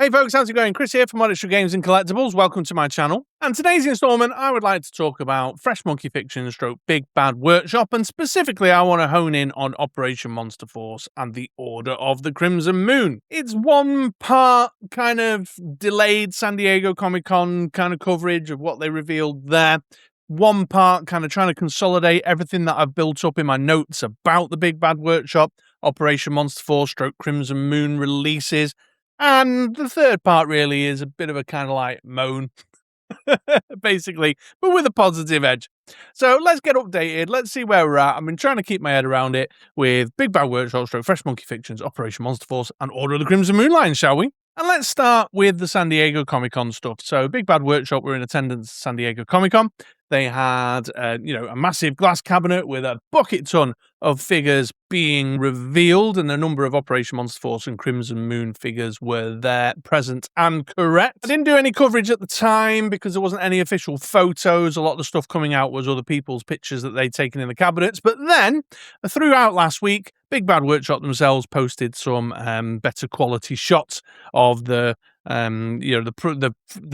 Hey folks, how's it going? Chris here from Monetary Games and Collectibles. Welcome to my channel. And today's installment, I would like to talk about Fresh Monkey Fiction stroke Big Bad Workshop, and specifically I want to hone in on Operation Monster Force and the Order of the Crimson Moon. It's one part kind of delayed San Diego Comic-Con kind of coverage of what they revealed there. One part kind of trying to consolidate everything that I've built up in my notes about the Big Bad Workshop, Operation Monster Force stroke Crimson Moon releases. And the third part really is a bit of a kind of like moan, basically, but with a positive edge. So let's get updated. Let's see where we're at. I've been trying to keep my head around it with Big Bad Workshop, Fresh Monkey Fictions, Operation Monster Force, and Order of the Crimson Moon line, shall we? And let's start with the San Diego Comic-Con stuff. So Big Bad Workshop were in attendance at San Diego Comic-Con. They had, a massive glass cabinet with a bucket ton of figures being revealed, and a number of Operation Monster Force and Crimson Moon figures were there, present and correct. I didn't do any coverage at the time because there wasn't any official photos. A lot of the stuff coming out was other people's pictures that they'd taken in the cabinets. But then, throughout last week, Big Bad Workshop themselves posted some better quality shots of the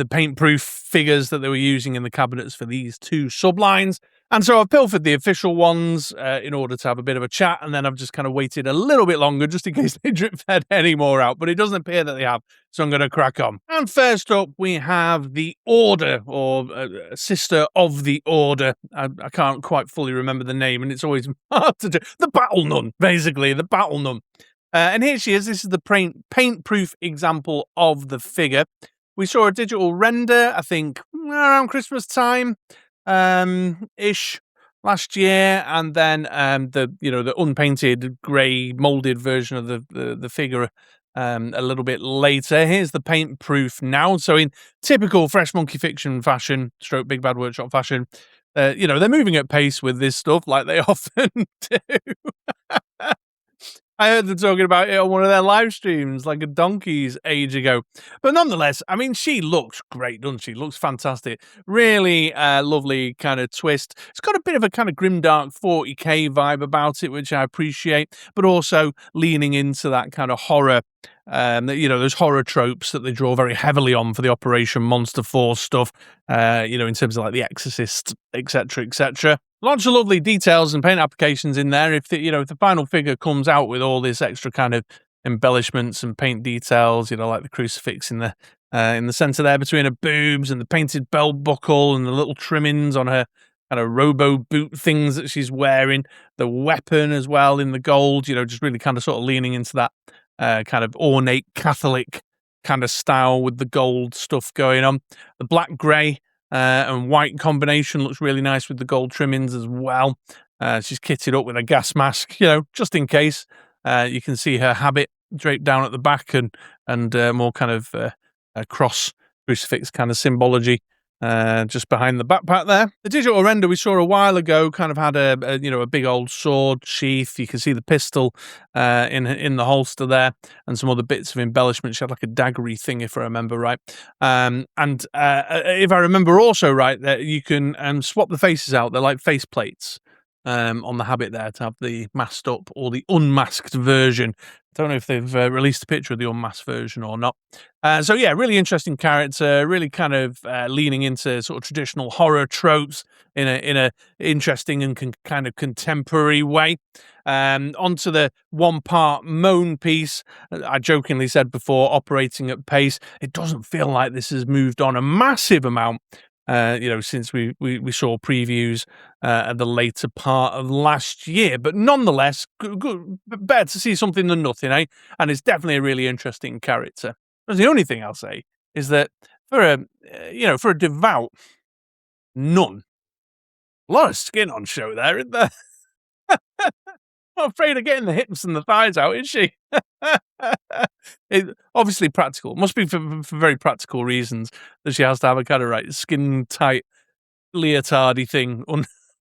paint-proof figures that they were using in the cabinets for these two sublines. And so I've pilfered the official ones in order to have a bit of a chat, and then I've just kind of waited a little bit longer just in case they drip-fed any more out, but it doesn't appear that they have, so I'm going to crack on. And first up, we have the Order, or Sister of the Order. I can't quite fully remember the name, and it's always hard to do. The Battle Nun, basically, the Battle Nun. And here she is. This is the paint-proof example of the figure. We saw a digital render, I think, around Christmas time, ish last year, and then the unpainted grey molded version of the figure a little bit later. Here's the paint-proof now. So in typical Fresh Monkey Fiction fashion, stroke Big Bad Workshop fashion, they're moving at pace with this stuff like they often do. I heard them talking about it on one of their live streams like a donkey's age ago. But nonetheless, I mean, she looks great, doesn't she? Looks fantastic. Really lovely kind of twist. It's got a bit of a kind of grimdark 40k vibe about it, which I appreciate, but also leaning into that kind of horror, those horror tropes that they draw very heavily on for the Operation Monster Force stuff, in terms of like The Exorcist, etc., etc. Lots of lovely details and paint applications in there. If the final figure comes out with all this extra kind of embellishments and paint details, like the crucifix in the center there between her boobs, and the painted belt buckle, and the little trimmings on her kind of robo boot things that she's wearing, the weapon as well in the gold, just really kind of sort of leaning into that kind of ornate Catholic kind of style with the gold stuff going on. The black grey and white combination looks really nice with the gold trimmings as well. She's kitted up with a gas mask, just in case. You can see her habit draped down at the back, and more kind of a cross crucifix kind of symbology just behind the backpack there. The digital render we saw a while ago kind of had a big old sword sheath. You can see the pistol in the holster there, and some other bits of embellishment. She had like a daggery thing, if I remember right. And if I remember also right, that you can swap the faces out. They're like face plates on the habit there to have the masked up or the unmasked version. I don't know if they've released a picture of the unmasked version or not. So yeah, really interesting character, really kind of leaning into sort of traditional horror tropes in a interesting and kind of contemporary way. Onto the one-part moan piece. I jokingly said before, operating at pace. It doesn't feel like this has moved on a massive amount. Since we saw previews at the later part of last year, but nonetheless, good, better to see something than nothing, eh? And it's definitely a really interesting character. But the only thing I'll say is that for a devout nun, a lot of skin on show there, isn't there? Not afraid of getting the hips and the thighs out, is she? Obviously practical. Must be for very practical reasons that she has to have a kind of skin-tight leotardy thing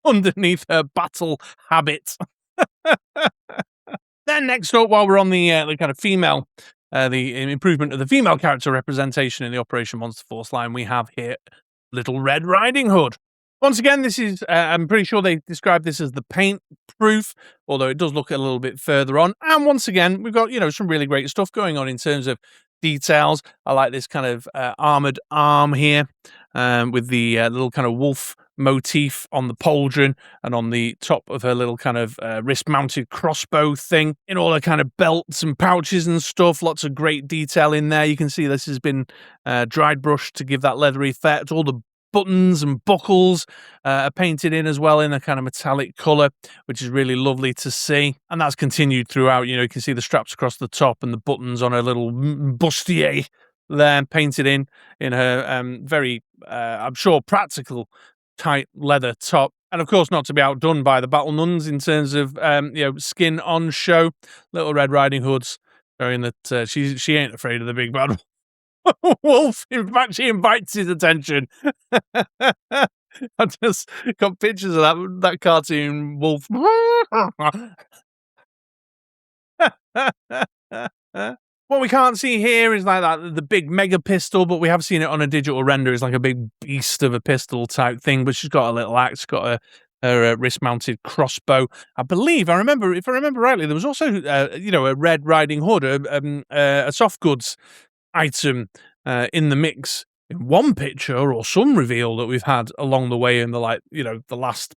underneath her battle habit. Then next up, while we're on the kind of female, the improvement of the female character representation in the Operation Monster Force line, we have here Little Red Riding Hood. Once again, this is, I'm pretty sure they described this as the paint proof, although it does look a little bit further on. And once again, we've got, some really great stuff going on in terms of details. I like this kind of armored arm here with the little kind of wolf motif on the pauldron and on the top of her little kind of wrist-mounted crossbow thing. In all her kind of belts and pouches and stuff, lots of great detail in there. You can see this has been dried brushed to give that leathery effect. All the buttons and buckles are painted in as well in a kind of metallic colour, which is really lovely to see. And that's continued throughout. You know, you can see the straps across the top and the buttons on her little bustier there painted in her very, I'm sure, practical tight leather top. And of course, not to be outdone by the battle nuns in terms of skin on show. Little Red Riding Hood's showing that she ain't afraid of the big bad wolf. In fact, she invites his attention. I've just got pictures of that cartoon wolf. What we can't see here is like that the big mega pistol, but we have seen it on a digital render. It's like a big beast of a pistol type thing, but she's got a little axe, got her wrist-mounted crossbow. If I remember rightly, there was also a Red Riding Hood, a soft goods item in the mix in one picture or some reveal that we've had along the way in the last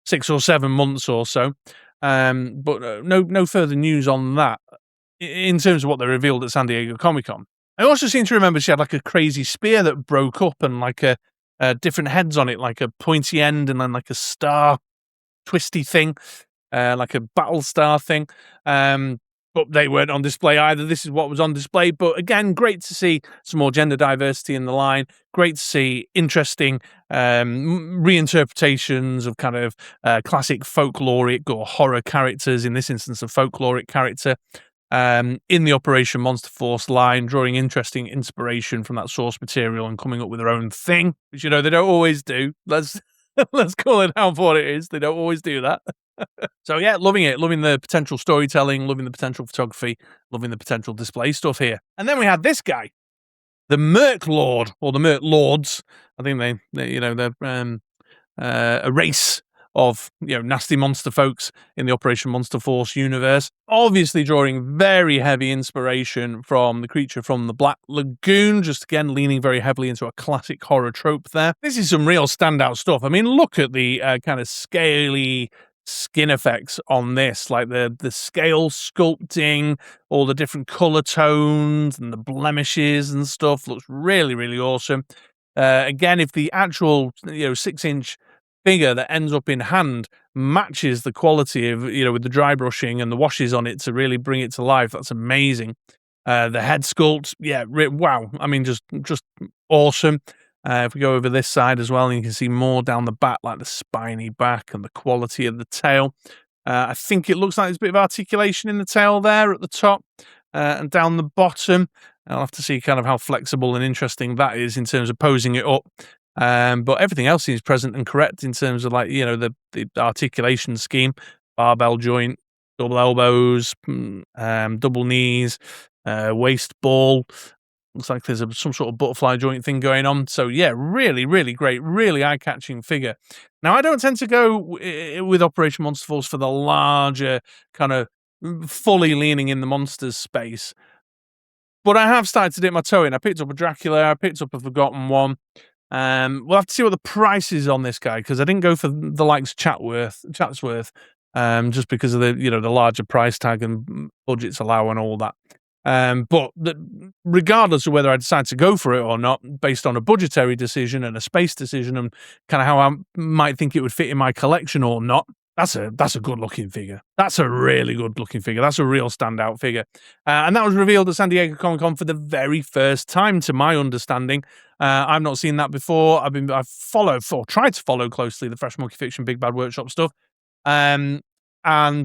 6 or 7 months or so. But no further news on that in terms of what they revealed at San Diego Comic-Con. I also seem to remember she had like a crazy spear that broke up and like a different heads on it, like a pointy end and then like a star twisty thing, like a battle star thing. But they weren't on display either. This is what was on display. But again, great to see some more gender diversity in the line. Great to see interesting reinterpretations of kind of classic folkloric or horror characters, in this instance, a folkloric character, in the Operation Monster Force line, drawing interesting inspiration from that source material and coming up with their own thing, which, they don't always do. Let's call it out for what it is. They don't always do that. So yeah, loving it. Loving the potential storytelling, loving the potential photography, loving the potential display stuff here. And then we had this guy, the Merc Lord, or the Merc Lords. I think they're a race of nasty monster folks in the Operation Monster Force universe. Obviously drawing very heavy inspiration from the creature from the Black Lagoon, just again leaning very heavily into a classic horror trope there. This is some real standout stuff. I mean, look at the kind of scaly skin effects on this, like the scale sculpting, all the different color tones and the blemishes and stuff looks really, really awesome. Again, if the actual 6-inch figure that ends up in hand matches the quality of with the dry brushing and the washes on it to really bring it to life, that's amazing. The head sculpt, wow, I mean, just awesome. If we go over this side as well, and you can see more down the back, like the spiny back and the quality of the tail. I think it looks like there's a bit of articulation in the tail there at the top and down the bottom. I'll have to see kind of how flexible and interesting that is in terms of posing it up. But everything else seems present and correct in terms of the articulation scheme, barbell joint, double elbows, double knees, waist ball. Looks like there's some sort of butterfly joint thing going on. So yeah, really, really great, really eye-catching figure. Now, I don't tend to go with Operation Monster Force for the larger kind of fully leaning in the monsters space. But I have started to dip my toe in. I picked up a Dracula. I picked up a Forgotten one. We'll have to see what the price is on this guy, because I didn't go for the likes of Chatsworth, just because of the larger price tag and budgets allow and all that. But regardless of whether I decide to go for it or not, based on a budgetary decision and a space decision and kind of how I might think it would fit in my collection or not, that's a good looking figure. That's a really good looking figure. That's a real standout figure. And that was revealed at San Diego Comic-Con for the very first time, to my understanding. I've not seen that before. I've tried to follow closely the Fresh Monkey Fiction Big Bad Workshop stuff. And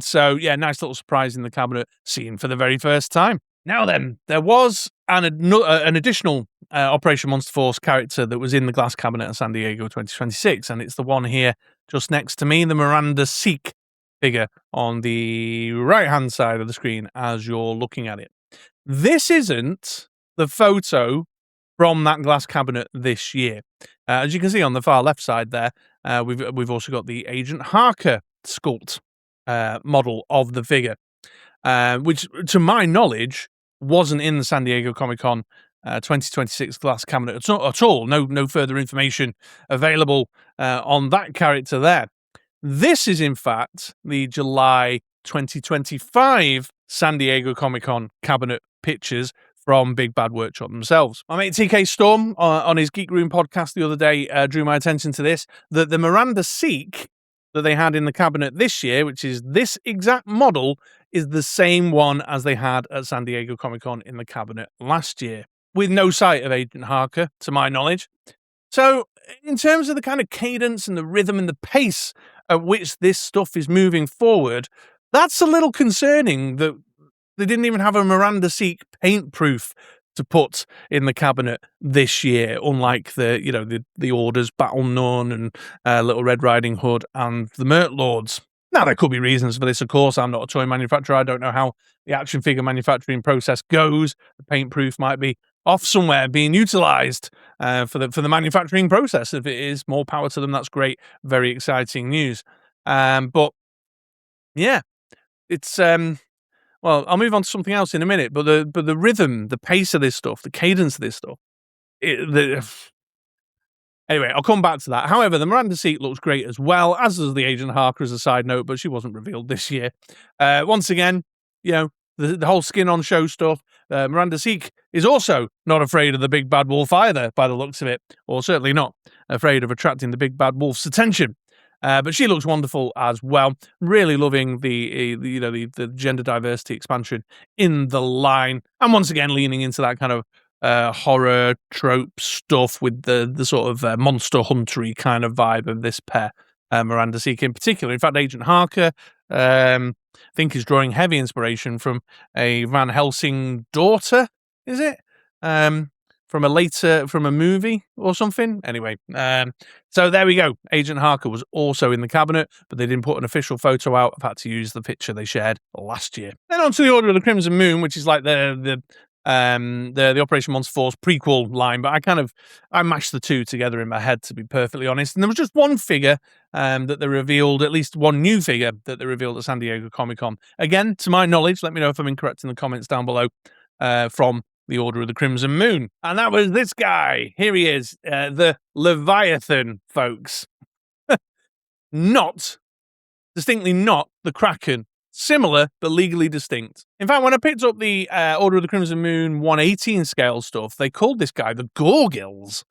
so, yeah, nice little surprise in the cabinet, seen for the very first time. Now then, there was an additional Operation Monster Force character that was in the glass cabinet at San Diego 2026, and it's the one here just next to me, the Miranda Seek figure on the right-hand side of the screen as you're looking at it. This isn't the photo from that glass cabinet this year. As you can see on the far left side there, we've also got the Agent Harker sculpt model of the figure. Which, to my knowledge, wasn't in the San Diego Comic-Con 2026 glass cabinet at all. No further information available on that character there. This is, in fact, the July 2025 San Diego Comic-Con cabinet pictures from Big Bad Workshop themselves. My mate TK Storm on his Geek Room podcast the other day drew my attention to this, that the Miranda Seek that they had in the cabinet this year, which is this exact model, is the same one as they had at San Diego Comic-Con in the cabinet last year, with no sight of Agent Harker, to my knowledge. So, in terms of the kind of cadence and the rhythm and the pace at which this stuff is moving forward, that's a little concerning that they didn't even have a Miranda Seek paint proof to put in the cabinet this year, unlike the Orders, Battle Nun, and Little Red Riding Hood, and the Mert Lords. Now, there could be reasons for this, of course. I'm not a toy manufacturer. I don't know how the action figure manufacturing process goes. The paint proof might be off somewhere being utilised for the manufacturing process. If it is, more power to them. That's great. Very exciting news. But yeah, it's well, I'll move on to something else in a minute. But the rhythm, the pace of this stuff, the cadence of this stuff, anyway, I'll come back to that. However, the Miranda Seek looks great as well, as does the Agent Harker as a side note, but she wasn't revealed this year. Once again, the whole skin on show stuff. Miranda Seek is also not afraid of the big bad wolf either, by the looks of it, or certainly not afraid of attracting the big bad wolf's attention. But she looks wonderful as well. Really loving the gender diversity expansion in the line, and once again leaning into that kind of horror trope stuff with the sort of monster huntery kind of vibe of this pair. Miranda Seek in particular. In fact, Agent Harker, I think, is drawing heavy inspiration from a Van Helsing daughter, is it? From a movie or something. Anyway, so there we go. Agent Harker was also in the cabinet, but they didn't put an official photo out. I've had to use the picture they shared last year. Then on to the Order of the Crimson Moon, which is like the Operation Monster Force prequel line, but I mashed the two together in my head, to be perfectly honest. And there was just one figure that they revealed, at least one new figure that they revealed at San Diego Comic-Con. Again, to my knowledge, let me know if I'm incorrect in the comments down below, from the Order of the Crimson Moon. And that was this guy. Here he is, the Leviathan, folks. Distinctly not the Kraken. Similar, but legally distinct. In fact, when I picked up the Order of the Crimson Moon 118 scale stuff, they called this guy the Gorgils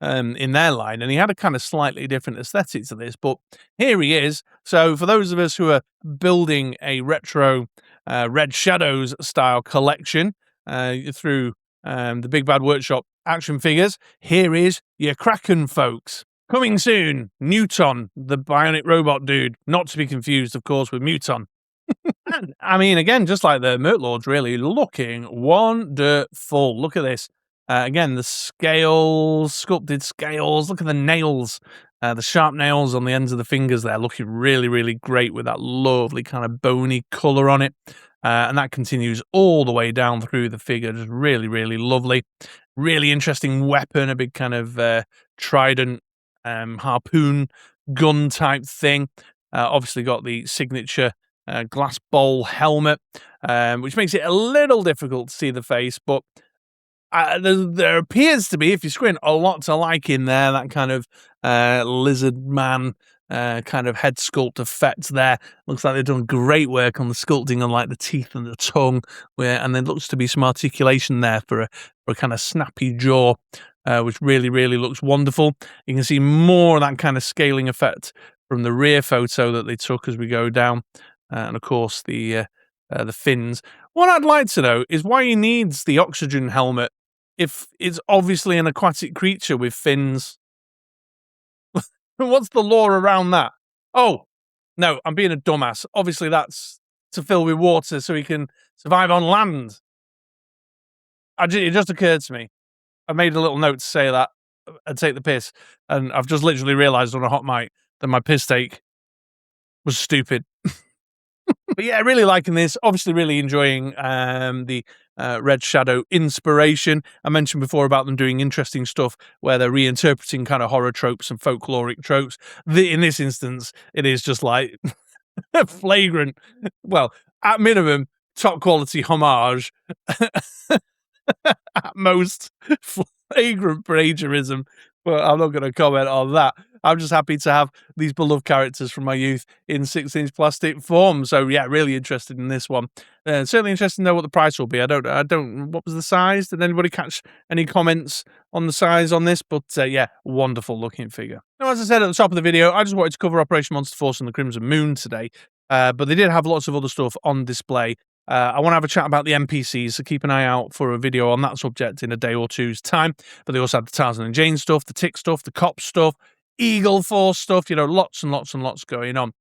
in their line, and he had a kind of slightly different aesthetic to this, but here he is. So for those of us who are building a retro Red Shadows style collection through the Big Bad Workshop action figures, here is your Kraken, folks. Coming soon, Newton, the bionic robot dude, not to be confused, of course, with Muton. I mean, again, just like the Mert Lords, really looking wonderful. Look at this. Again, the scales, sculpted scales. Look at the nails, the sharp nails on the ends of the fingers there, looking really, really great with that lovely kind of bony colour on it. And that continues all the way down through the figure. Just really, really lovely. Really interesting weapon, a big kind of trident, harpoon gun type thing. Obviously got the signature glass bowl helmet, which makes it a little difficult to see the face, but there appears to be, if you squint, a lot to like in there. That kind of lizard man kind of head sculpt effect there. Looks like they've done great work on the sculpting on like the teeth and the tongue, and there looks to be some articulation there for a kind of snappy jaw, which really, really looks wonderful. You can see more of that kind of scaling effect from the rear photo that they took as we go down. And of course, the fins. What I'd like to know is why he needs the oxygen helmet if it's obviously an aquatic creature with fins. What's the lore around that? Oh, no, I'm being a dumbass. Obviously, that's to fill with water so he can survive on land. It just occurred to me. I made a little note to say that and take the piss, and I've just literally realised on a hot mic that my piss take was stupid. But yeah, really liking this. Obviously, really enjoying the Red Shadow inspiration. I mentioned before about them doing interesting stuff where they're reinterpreting kind of horror tropes and folkloric tropes. In this instance, it is just like flagrant. Well, at minimum, top quality homage at most, flagrant plagiarism, but I'm not going to comment on that. I'm just happy to have these beloved characters from my youth in 6-inch plastic form. So yeah, really interested in this one. Certainly interested to know what the price will be. I don't. What was the size? Did anybody catch any comments on the size on this? But yeah, wonderful looking figure. Now, as I said at the top of the video, I just wanted to cover Operation Monster Force and the Crimson Moon today. But they did have lots of other stuff on display. I want to have a chat about the NPCs, so keep an eye out for a video on that subject in a day or two's time. But they also had the Tarzan and Jane stuff, the Tick stuff, the Cop stuff, Eagle Force stuff, lots and lots and lots going on.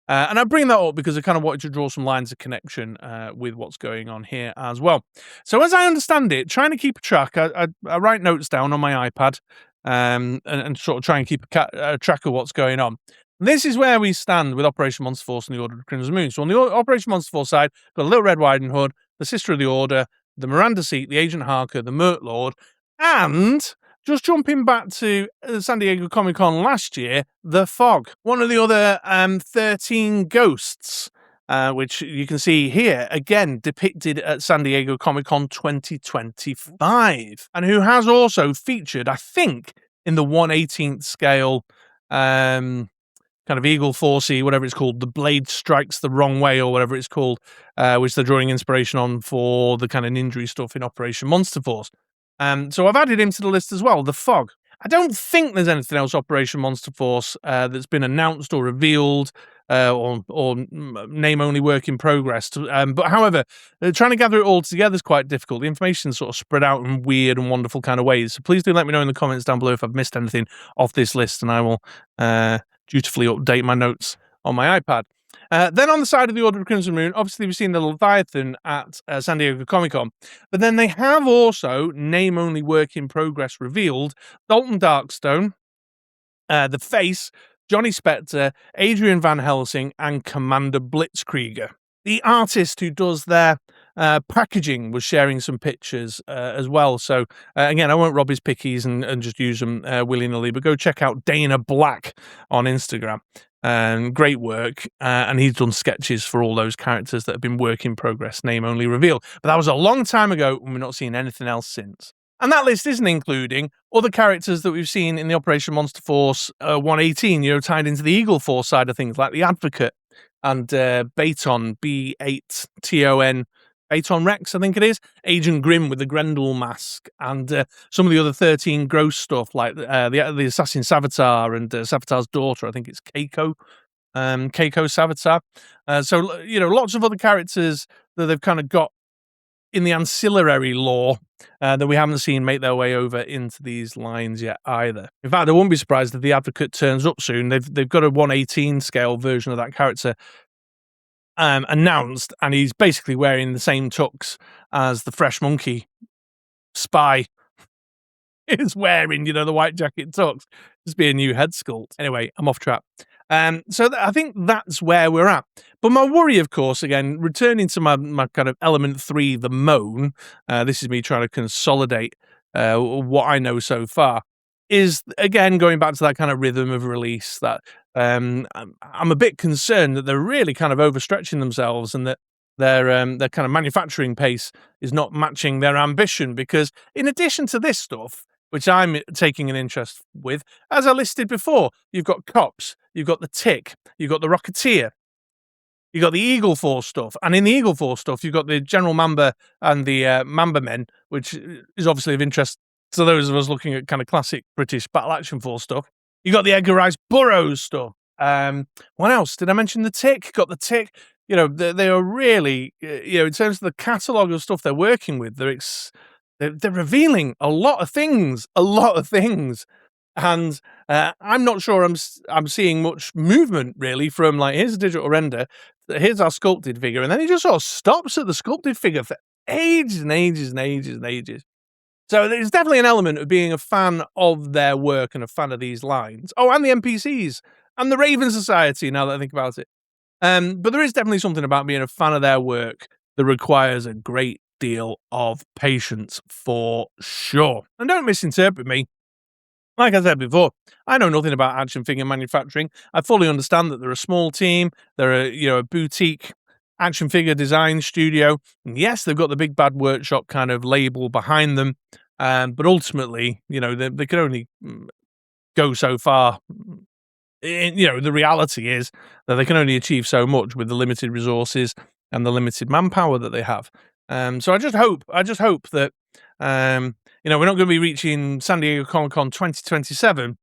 And I bring that up because I kind of wanted to draw some lines of connection with what's going on here as well. So as I understand it, trying to keep a track, I write notes down on my iPad and sort of try and keep a track of what's going on. This is where we stand with Operation Monster Force and the Order of the Crimson Moon. So on the Operation Monster Force side, got a Little Red Riding Hood, the Sister of the Order, the Miranda Seat, the Agent Harker, the Merc Lord, and just jumping back to San Diego Comic-Con last year, the Fog. One of the other 13 ghosts, which you can see here, again, depicted at San Diego Comic-Con 2025, and who has also featured, I think, in the 1/18th scale kind of Eagle Forcey, whatever it's called, the Blade Strikes the Wrong Way, or whatever it's called, which they're drawing inspiration on for the kind of ninja stuff in Operation Monster Force. So I've added him to the list as well, the Fog. I don't think there's anything else Operation Monster Force that's been announced or revealed, or name only work in progress. But however, trying to gather it all together is quite difficult. The information's sort of spread out in weird and wonderful kind of ways. So please do let me know in the comments down below if I've missed anything off this list, and I will dutifully update my notes on my iPad. Then on the side of the Order of Crimson Moon, obviously we've seen the Leviathan at San Diego Comic-Con, but then they have also, name-only work in progress revealed, Dalton Darkstone, the Face, Johnny Spector, Adrian Van Helsing, and Commander Blitzkrieger. The artist who does their packaging was sharing some pictures as well. So again, I won't rob his pickies and just use them willy-nilly, but go check out Dana Black on Instagram. Great work, and he's done sketches for all those characters that have been work in progress, name only revealed. But that was a long time ago, and we've not seen anything else since. And that list isn't including other characters that we've seen in the Operation Monster Force 1/18, tied into the Eagle Force side of things, like the Advocate and Baton, B8TON, Baton Rex, I think it is, Agent Grimm with the Grendel mask, and some of the other 13 gross stuff, like the Assassin Savitar and Savitar's daughter, I think it's Keiko Savitar. So, lots of other characters that they've kind of got in the ancillary lore that we haven't seen make their way over into these lines yet either. In fact, I won't be surprised if the Advocate turns up soon. They've got a 1/18 scale version of that character announced, and he's basically wearing the same tux as the Fresh Monkey spy is wearing, the white jacket tux. Just be a new head sculpt. Anyway, I'm off track. So I think that's where we're at. But my worry, of course, again, returning to my kind of element 3, the moan, this is me trying to consolidate what I know so far, is, again, going back to that kind of rhythm of release, that I'm a bit concerned that they're really kind of overstretching themselves, and that their kind of manufacturing pace is not matching their ambition. Because in addition to this stuff, which I'm taking an interest with, as I listed before, you've got Cops, you've got the Tick, you've got the Rocketeer, you've got the Eagle Force stuff, and in the Eagle Force stuff, you've got the General Mamba and the Mamba Men, which is obviously of interest to those of us looking at kind of classic British Battle Action Force stuff. You got the Edgar Rice Burroughs stuff. What else? Did I mention the Tick? Got the Tick. They are really, in terms of the catalogue of stuff they're working with, they're revealing a lot of things, and I'm not sure I'm seeing much movement really from, like, here's a digital render, here's our sculpted figure, and then it just sort of stops at the sculpted figure for ages and ages and ages and ages. So there's definitely an element of being a fan of their work and a fan of these lines. Oh, and the NPCs and the Raven Society, now that I think about it. But there is definitely something about being a fan of their work that requires a great deal of patience, for sure. And don't misinterpret me. Like I said before, I know nothing about action figure manufacturing. I fully understand that they're a small team, they're a boutique action figure design studio. And yes, they've got the Big Bad Workshop kind of label behind them, but ultimately, they can only go so far. The reality is that they can only achieve so much with the limited resources and the limited manpower that they have. So I just hope that we're not going to be reaching San Diego Comic-Con 2027,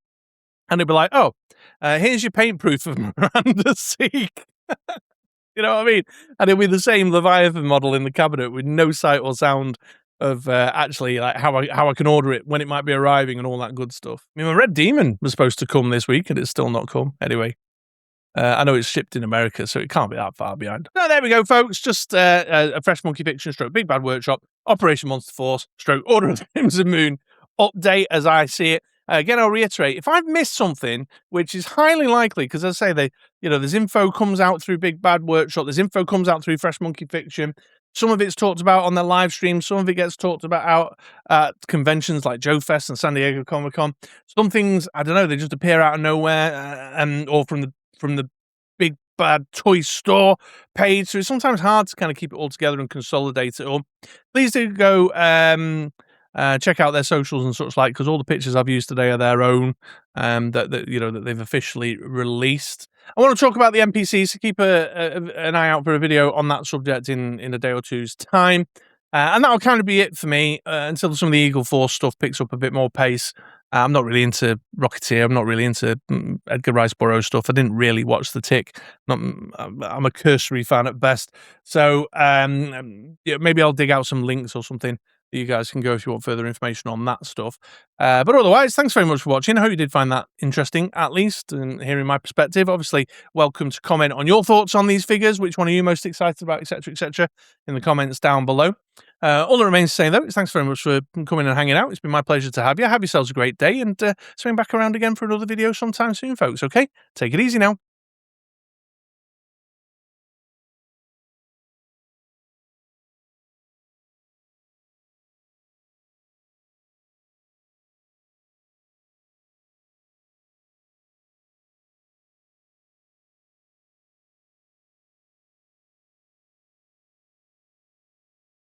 and it'll be like, oh, here's your paint proof of Miranda Seek. You know what I mean? And it'll be the same Leviathan model in the cabinet with no sight or sound of actually like how I can order it, when it might be arriving, and all that good stuff. I mean, my Red Demon was supposed to come this week, and it's still not come. Anyway, I know it's shipped in America, so it can't be that far behind. So there we go, folks. Just a Fresh Monkey Fiction stroke Big Bad Workshop, Operation Monster Force stroke Order of the Crimson Moon update as I see it. Again, I'll reiterate, if I've missed something, which is highly likely, because as I say, there's info comes out through Big Bad Workshop, there's info comes out through Fresh Monkey Fiction. Some of it's talked about on their live stream, some of it gets talked about out at conventions like Joe Fest and San Diego Comic-Con. Some things, I don't know, they just appear out of nowhere, or from the Big Bad Toy Store page. So it's sometimes hard to kind of keep it all together and consolidate it all. Please do go check out their socials and such like, because all the pictures I've used today are their own, that they've officially released. I want to talk about the NPCs, so keep an eye out for a video on that subject in a day or two's time. And that'll kind of be it for me until some of the Eagle Force stuff picks up a bit more pace. I'm not really into Rocketeer. I'm not really into Edgar Rice Burroughs stuff. I didn't really watch The Tick. I'm a cursory fan at best. So maybe I'll dig out some links or something. You guys can go if you want further information on that stuff. But otherwise, thanks very much for watching. I hope you did find that interesting, at least, and hearing my perspective. Obviously, welcome to comment on your thoughts on these figures. Which one are you most excited about, etc., in the comments down below. All that remains to say, though, is thanks very much for coming and hanging out. It's been my pleasure to have you. Have yourselves a great day, and swing back around again for another video sometime soon, folks, okay? Take it easy now.